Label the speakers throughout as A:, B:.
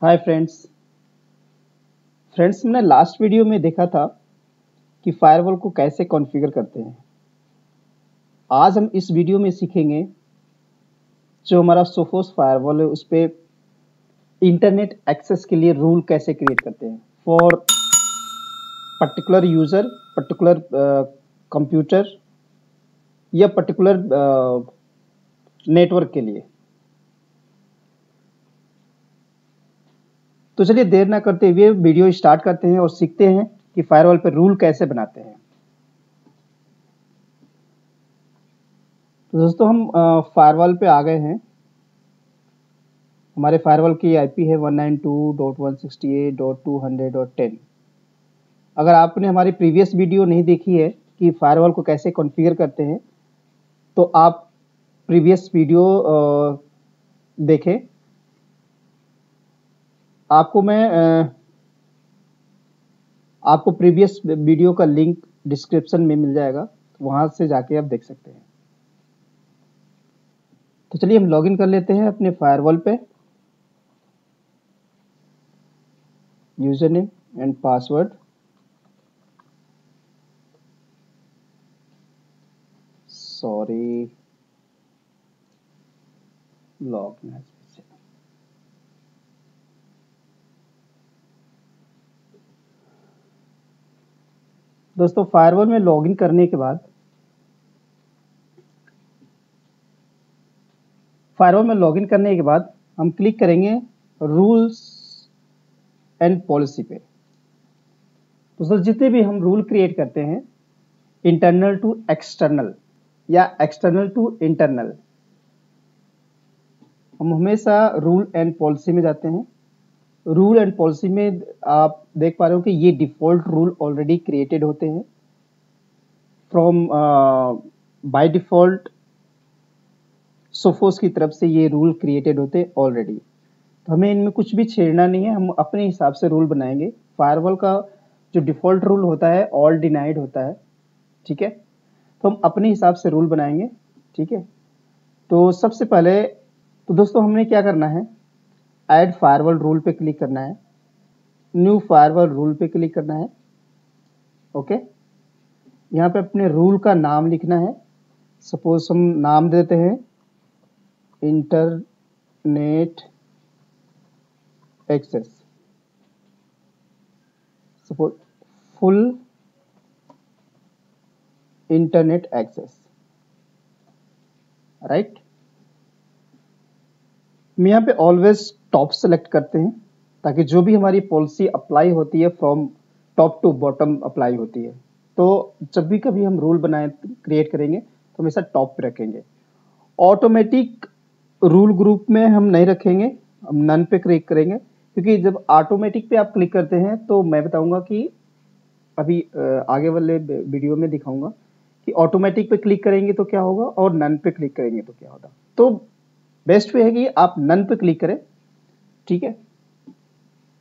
A: Hi friends. हमने last video में देखा था कि फायरवॉल को कैसे कॉन्फ़िगर करते हैं। आज हम इस वीडियो में सीखेंगे जो हमारा सोफोस फायरवॉल है उस पे इंटरनेट एक्सेस के लिए रूल कैसे क्रिएट करते हैं for particular user, particular computer या पर्टिकुलर नेटवर्क के लिए। तो चलिए देर ना करते हुए वीडियो स्टार्ट करते हैं और सीखते हैं कि फायरवॉल पे रूल कैसे बनाते हैं। तो दोस्तों हम फायरवॉल पे आ गए हैं। हमारे फायरवॉल की आईपी है 192.168.200.10। अगर आपने हमारी प्रीवियस वीडियो नहीं देखी है कि फायरवॉल को कैसे कॉन्फ़िगर करते हैं तो आप प्रीवियस वीडियो देखें। आपको प्रीवियस वीडियो का लिंक डिस्क्रिप्शन में मिल जाएगा, तो वहां से जाके आप देख सकते हैं। तो चलिए हम लॉगिन कर लेते हैं अपने फायरवॉल पे। User name and password, sorry login. दोस्तों फायरवॉल में लॉगिन करने के बाद हम क्लिक करेंगे रूल्स एंड पॉलिसी पे। दोस्तों जितने भी हम रूल क्रिएट करते हैं इंटरनल टू एक्सटर्नल या एक्सटर्नल टू इंटरनल, हम हमेशा रूल एंड पॉलिसी में जाते हैं। रूल एंड पॉलिसी में आप देख पा रहे हो कि ये डिफॉल्ट रूल ऑलरेडी क्रिएटेड होते हैं फ्रॉम बाय डिफॉल्ट सोफोस की तरफ से ये रूल क्रिएटेड होते हैं ऑलरेडी। तो हमें इनमें कुछ भी छेड़ना नहीं है, हम अपने हिसाब से रूल बनाएंगे। फायरवॉल का जो डिफॉल्ट रूल होता है ऑल डिनाइड होता है, ठीक है। तो हम अपने हिसाब से रूल बनाएंगे, ठीक है। तो सबसे पहले तो दोस्तों हमने क्या करना है, ऐड फायरवॉल रूल पे क्लिक करना है, न्यू फायरवॉल रूल पे क्लिक करना है। ओके, यहाँ पे अपने रूल का नाम लिखना है। सपोज हम नाम देते हैं internet access, suppose full internet access, right. हम यहाँ पे ऑलवेज टॉप सेलेक्ट करते हैं ताकि जो भी हमारी पॉलिसी अप्लाई होती है from top to bottom apply होती है। तो जब भी कभी हम रूल बनाए क्रिएट करेंगे तो हमेशा टॉप पे रखेंगे। ऑटोमेटिक रूल ग्रुप में हम नहीं रखेंगे, हम नन पे क्लिक करेंगे, क्योंकि जब ऑटोमेटिक पे आप क्लिक करते हैं तो मैं बताऊंगा कि अभी आगे वाले वीडियो में दिखाऊंगा कि ऑटोमेटिक पे क्लिक करेंगे तो क्या होगा और नन पे क्लिक करेंगे तो क्या होगा। तो बेस्ट वे है कि आप नन पे क्लिक करें, ठीक है।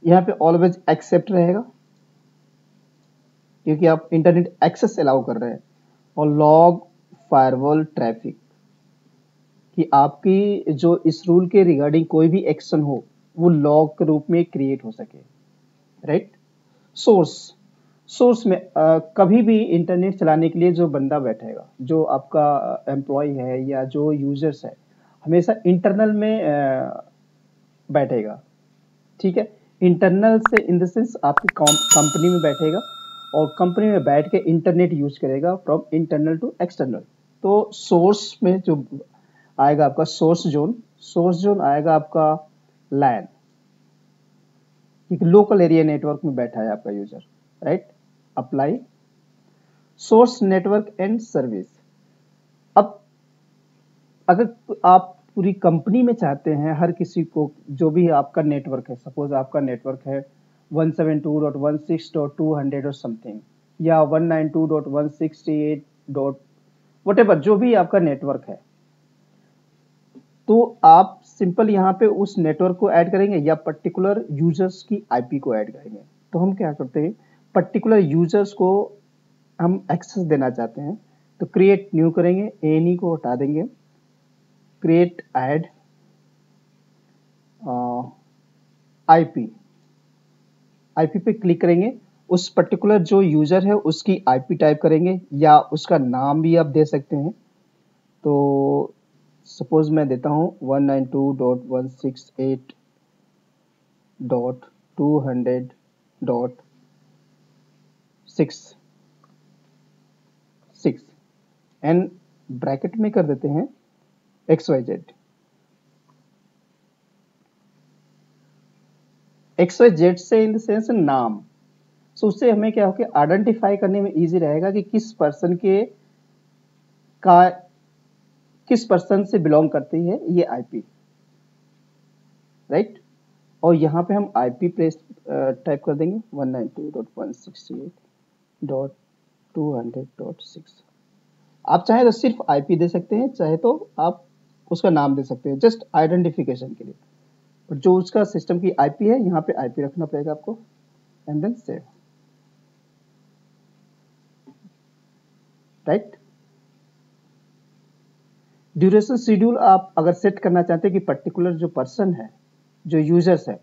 A: यहाँ पे ऑलवेज एक्सेप्ट रहेगा क्योंकि आप इंटरनेट एक्सेस अलाउ कर रहे हैं। और लॉग फायरवॉल ट्रैफिक, कि आपकी जो इस रूल के रिगार्डिंग कोई भी एक्शन हो वो लॉग के रूप में क्रिएट हो सके, राइट। सोर्स में कभी भी इंटरनेट चलाने के लिए जो बंदा बैठेगा, जो आपका एम्प्लॉय है या जो यूजर्स है, हमेशा इंटरनल में बैठेगा, ठीक है। इंटरनल से इन द सेंस आपकी कंपनी में बैठेगा और कंपनी में बैठ के इंटरनेट यूज करेगा फ्रॉम इंटरनल टू एक्सटर्नल। तो सोर्स में जो आएगा आपका सोर्स जोन आएगा आपका लैन, एक लोकल एरिया नेटवर्क में बैठा है आपका user, right. Apply source network and service. अब अगर आप पूरी कंपनी में चाहते हैं हर किसी को, जो भी आपका नेटवर्क है, सपोज आपका नेटवर्क है 172.16.200 और समथिंग, या 192.168. वटेवर जो भी आपका नेटवर्क है, तो आप सिंपल यहाँ पे उस नेटवर्क को ऐड करेंगे या पर्टिकुलर यूजर्स की आईपी को ऐड करेंगे। तो हम क्या करते हैं, पर्टिकुलर यूजर्स को हम एक्सेस देना चाहते हैं तो क्रिएट न्यू करेंगे, एनी को हटा देंगे, क्रिएट ऐड आईपी, आईपी पे क्लिक करेंगे, उस पर्टिकुलर जो यूजर है उसकी आईपी टाइप करेंगे या उसका नाम भी आप दे सकते हैं। तो सपोज मैं देता हूँ 192.168.6 एंड ब्रैकेट में कर देते हैं XYZ। XYZ से इन द सेंस नाम, सो उससे हमें क्या हो कि आइडेंटिफाई करने में इजी रहेगा कि किस पर्सन से बिलोंग करती है ये आईपी, राइट। और यहाँ पे हम आईपी प्लेस टाइप कर देंगे 192.168.200.6। आप चाहे तो सिर्फ आईपी दे सकते हैं, चाहे तो आप उसका नाम दे सकते हैं, जस्ट आइडेंटिफिकेशन के लिए। और जो उसका सिस्टम की आईपी है यहाँ पे आईपी रखना पड़ेगा आपको and then save, right. Duration schedule आप अगर सेट करना चाहते हैं कि पर्टिकुलर जो पर्सन है, जो यूजर्स है,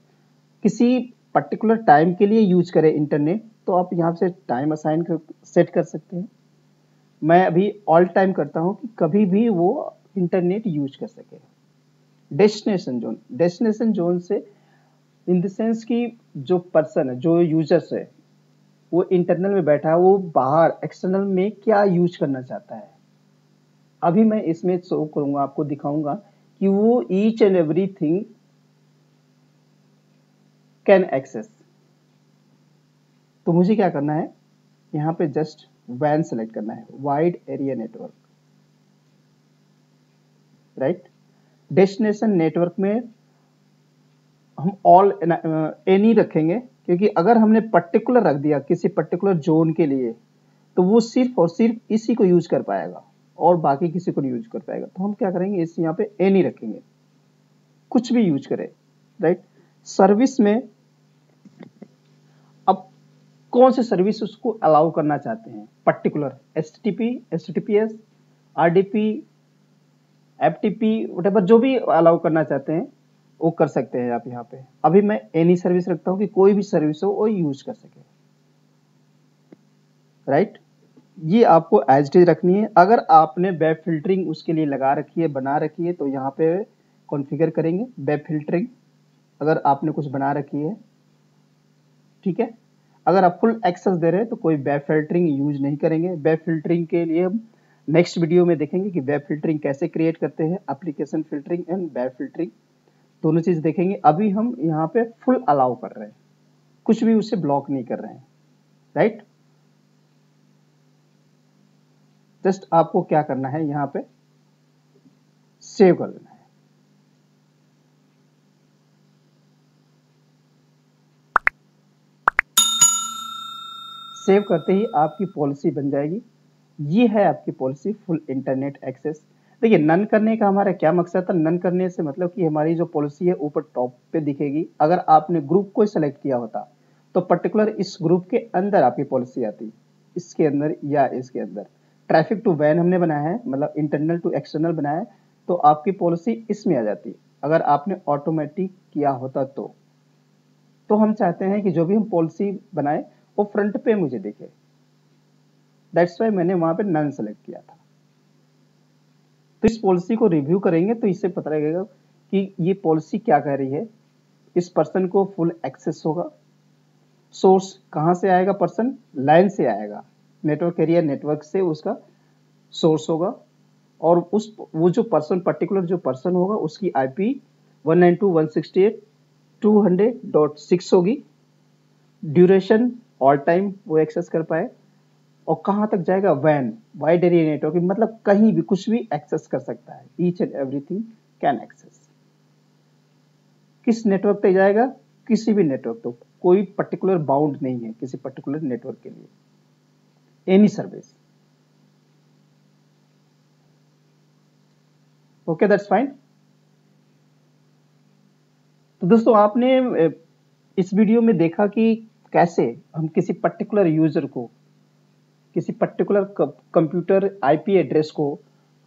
A: किसी पर्टिकुलर टाइम के लिए यूज करे इंटरनेट, तो आप यहाँ से टाइम असाइन कर सेट कर सकते हैं। मैं अभी ऑल टाइम करता हूँ कि कभी भी वो इंटरनेट यूज कर सके। डेस्टिनेशन जोन से इन द सेंस कि जो पर्सन है, जो यूजर्स है, वो इंटरनल में बैठा है, वो बाहर एक्सटर्नल में क्या यूज करना चाहता है। अभी मैं इसमें शो करूंगा, आपको दिखाऊंगा कि वो each and everything can access. तो मुझे क्या करना है, यहाँ पे जस्ट वैन सेलेक्ट करना है, wide area network, right. Destination network में हम ऑल एनी रखेंगे, क्योंकि अगर हमने पर्टिकुलर रख दिया किसी पर्टिकुलर जोन के लिए तो वो सिर्फ और सिर्फ इसी को यूज कर पाएगा और बाकी किसी को नहीं यूज कर पाएगा। तो हम क्या करेंगे, इस यहाँ पे एनी रखेंगे, कुछ भी यूज करें, राइट। सर्विस में अब कौन से सर्विस उसको अलाउ करना चाहते हैं, particular HTTP, HTTPS, RDP, FTP, whatever जो भी अलाउ करना चाहते हैं वो कर सकते हैं आप यहाँ पे। अभी मैं एनी सर्विस रखता हूँ कि कोई भी सर्विस हो वो यूज कर सके, राइट। ये आपको एज इट इज रखनी है। अगर आपने वेब फिल्टरिंग उसके लिए लगा रखी है, बना रखी है, तो यहाँ पे कॉन्फ़िगर करेंगे वेब फिल्टरिंग, अगर आपने कुछ बना रखी है, ठीक है। अगर आप फुल एक्सेस दे रहे हैं तो कोई वेब फिल्टरिंग यूज नहीं करेंगे। वेब फिल्टरिंग के लिए हम नेक्स्ट वीडियो में देखेंगे कि वेब फिल्टरिंग कैसे क्रिएट करते हैं, application filtering and web filtering दोनों चीज देखेंगे। अभी हम यहाँ पे फुल अलाउ कर रहे हैं, कुछ भी उसे ब्लॉक नहीं कर रहे हैं, राइट। जस्ट आपको क्या करना है, यहाँ पे सेव कर लेना है। सेव करते ही आपकी पॉलिसी बन जाएगी। ये है आपकी पॉलिसी, फुल इंटरनेट एक्सेस। देखिए, नन करने का हमारा क्या मकसद था, नन करने से मतलब कि हमारी जो पॉलिसी है ऊपर टॉप पे दिखेगी। अगर आपने ग्रुप को सेलेक्ट किया होता तो पर्टिकुलर इस ग्रुप के अंदर आपकी पॉलिसी आती, इसके अंदर या इसके अंदर। ट्रैफिक टू वैन हमने बनाया है, मतलब इंटरनल टू एक्सटर्नल बनाया है, तो आपकी पॉलिसी इसमें आ जाती। अगर आपने ऑटोमेटिक किया होता तो हम चाहते हैं कि जो भी हम पॉलिसी बनाए वो फ्रंट पे मुझे दिखे, दैट्स वाई मैंने वहां पे नन सेलेक्ट किया था। तो इस पॉलिसी को रिव्यू करेंगे तो इससे पता लगेगा कि ये पॉलिसी क्या कह रही है। इस पर्सन को फुल एक्सेस होगा। सोर्स कहां से आएगा, पर्सन लाइन से आएगा, नेटवर्क एरिया नेटवर्क से उसका सोर्स होगा। और वो जो पर्सन, पर्टिकुलर जो पर्सन होगा उसकी आईपी 192.168.200.6 होगी। ड्यूरेशन ऑल टाइम वो एक्सेस कर पाए। और कहां तक जाएगा, वैन, वाइड एरिया नेटवर्क, मतलब कहीं भी कुछ भी एक्सेस कर सकता है, each and everything can access. किस नेटवर्क तक जाएगा, किसी भी नेटवर्क तक, कोई पर्टिकुलर बाउंड नहीं है किसी पर्टिकुलर नेटवर्क के लिए, any service. Okay, that's fine. तो दोस्तों, आपने इस वीडियो में देखा कि कैसे हम किसी पर्टिकुलर यूजर को, किसी पर्टिकुलर कंप्यूटर आईपी एड्रेस को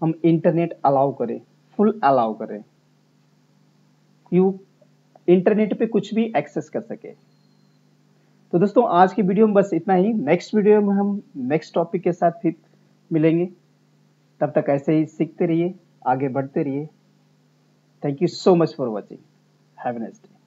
A: हम इंटरनेट अलाउ करें, फुल अलाउ करें। इंटरनेट पे कुछ भी एक्सेस कर सके। तो दोस्तों आज की वीडियो में बस इतना ही। नेक्स्ट वीडियो में हम नेक्स्ट टॉपिक के साथ फिर मिलेंगे। तब तक ऐसे ही सीखते रहिए, आगे बढ़ते रहिए। Thank you so much for watching. Have a nice day.